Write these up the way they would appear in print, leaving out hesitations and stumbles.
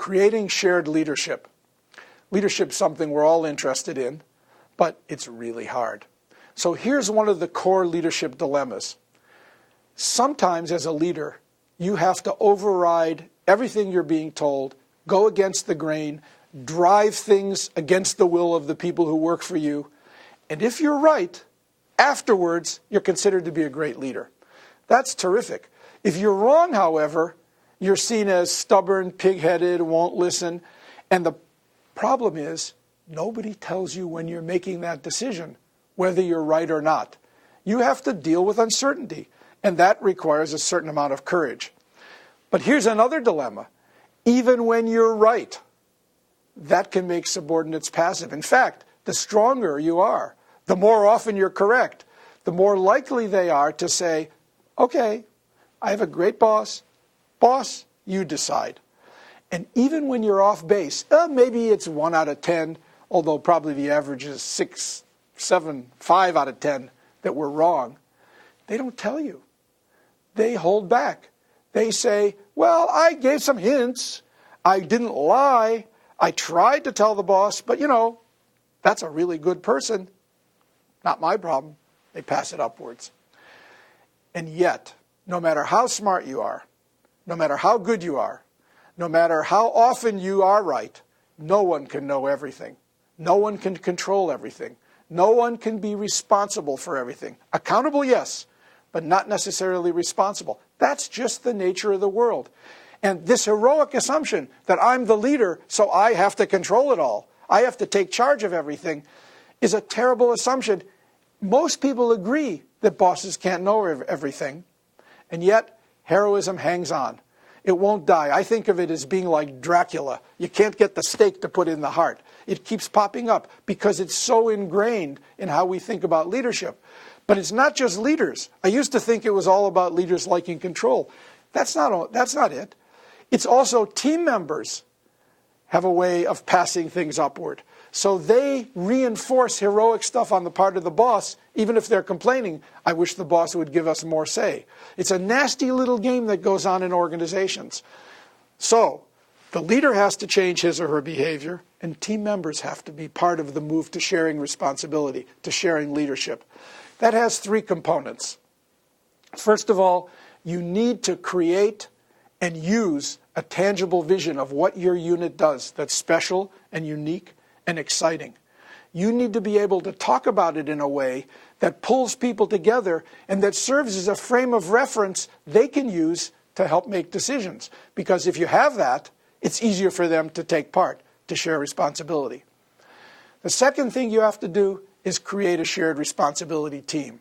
Creating shared leadership. Leadership is something we're all interested in, but it's really hard. So here's one of the core leadership dilemmas. Sometimes as a leader, you have to override everything you're being told, go against the grain, drive things against the will of the people who work for you. And if you're right, afterwards, you're considered to be a great leader. That's terrific. If you're wrong, however, you're seen as stubborn, pig-headed, won't listen. And the problem is, nobody tells you when you're making that decision, whether you're right or not. You have to deal with uncertainty, and that requires a certain amount of courage. But here's another dilemma. Even when you're right, that can make subordinates passive. In fact, the stronger you are, the more often you're correct, the more likely they are to say, okay, I have a great boss. Boss, you decide. And even when you're off base, maybe it's 1 out of 10, although probably the average is 6, 7, 5 out of 10 that we're wrong, they don't tell you. They hold back. They say, well, I gave some hints. I didn't lie. I tried to tell the boss, but that's a really good person. Not my problem. They pass it upwards. And yet, no matter how smart you are, no matter how good you are, no matter how often you are right, no one can know everything. No one can control everything. No one can be responsible for everything. Accountable, yes, but not necessarily responsible. That's just the nature of the world. And this heroic assumption that I'm the leader, so I have to control it all, I have to take charge of everything, is a terrible assumption. Most people agree that bosses can't know everything, and yet heroism hangs on. It won't die. I think of it as being like Dracula. You can't get the stake to put in the heart. It keeps popping up because it's so ingrained in how we think about leadership. But it's not just leaders. I used to think it was all about leaders liking control. That's not it. It's also team members have a way of passing things upward. So they reinforce heroic stuff on the part of the boss, even if they're complaining, I wish the boss would give us more say. It's a nasty little game that goes on in organizations. So the leader has to change his or her behavior, and team members have to be part of the move to sharing responsibility, to sharing leadership. That has 3 components. First of all, you need to create and use a tangible vision of what your unit does that's special and unique and exciting. You need to be able to talk about it in a way that pulls people together and that serves as a frame of reference they can use to help make decisions. Because if you have that, it's easier for them to take part, to share responsibility. The second thing you have to do is create a shared responsibility team.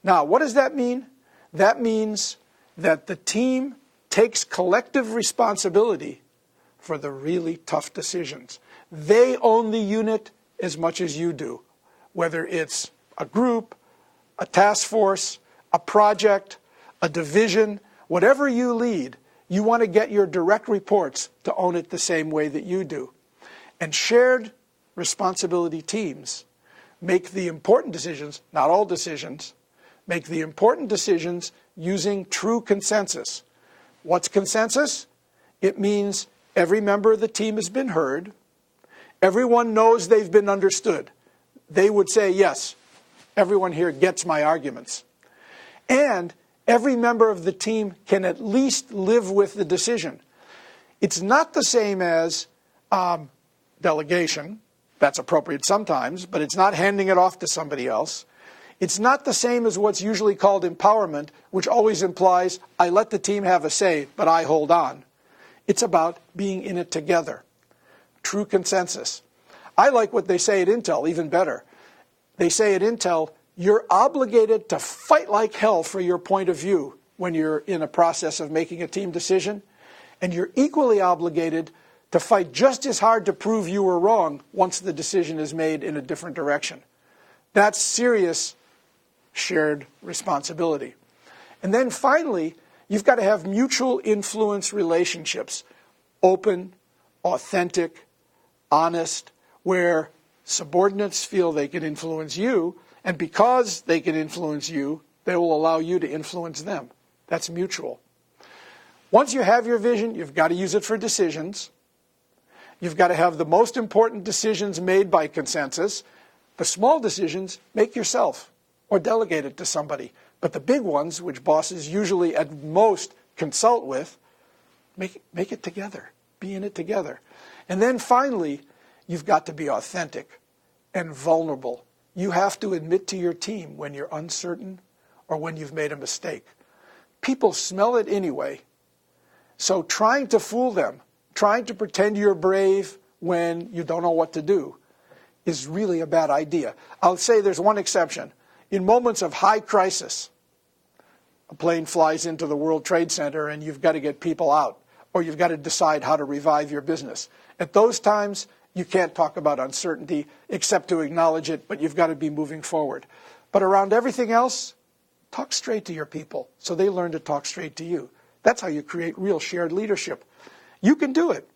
Now, what does that mean? That means that the team takes collective responsibility for the really tough decisions. They own the unit as much as you do, whether it's a group, a task force, a project, a division, whatever you lead, you want to get your direct reports to own it the same way that you do. And shared responsibility teams make the important decisions, not all decisions, make the important decisions using true consensus. What's consensus? It means every member of the team has been heard. Everyone knows they've been understood. They would say, yes, everyone here gets my arguments. And every member of the team can at least live with the decision. It's not the same as delegation. That's appropriate sometimes, but it's not handing it off to somebody else. It's not the same as what's usually called empowerment, which always implies I let the team have a say, but I hold on. It's about being in it together. True consensus. I like what they say at Intel even better. They say at Intel, you're obligated to fight like hell for your point of view when you're in a process of making a team decision, and you're equally obligated to fight just as hard to prove you were wrong once the decision is made in a different direction. That's serious shared responsibility. And then finally, you've got to have mutual influence relationships, open, authentic, honest, where subordinates feel they can influence you, and because they can influence you, they will allow you to influence them. That's mutual. Once you have your vision, you've got to use it for decisions. You've got to have the most important decisions made by consensus. The small decisions, make yourself or delegate it to somebody. But the big ones, which bosses usually at most consult with, make it together. Be in it together. And then finally, you've got to be authentic and vulnerable. You have to admit to your team when you're uncertain or when you've made a mistake. People smell it anyway. So trying to fool them, trying to pretend you're brave when you don't know what to do, is really a bad idea. I'll say there's one exception. In moments of high crisis, a plane flies into the World Trade Center and you've got to get people out, or you've got to decide how to revive your business. At those times, you can't talk about uncertainty except to acknowledge it, but you've got to be moving forward. But around everything else, talk straight to your people so they learn to talk straight to you. That's how you create real shared leadership. You can do it.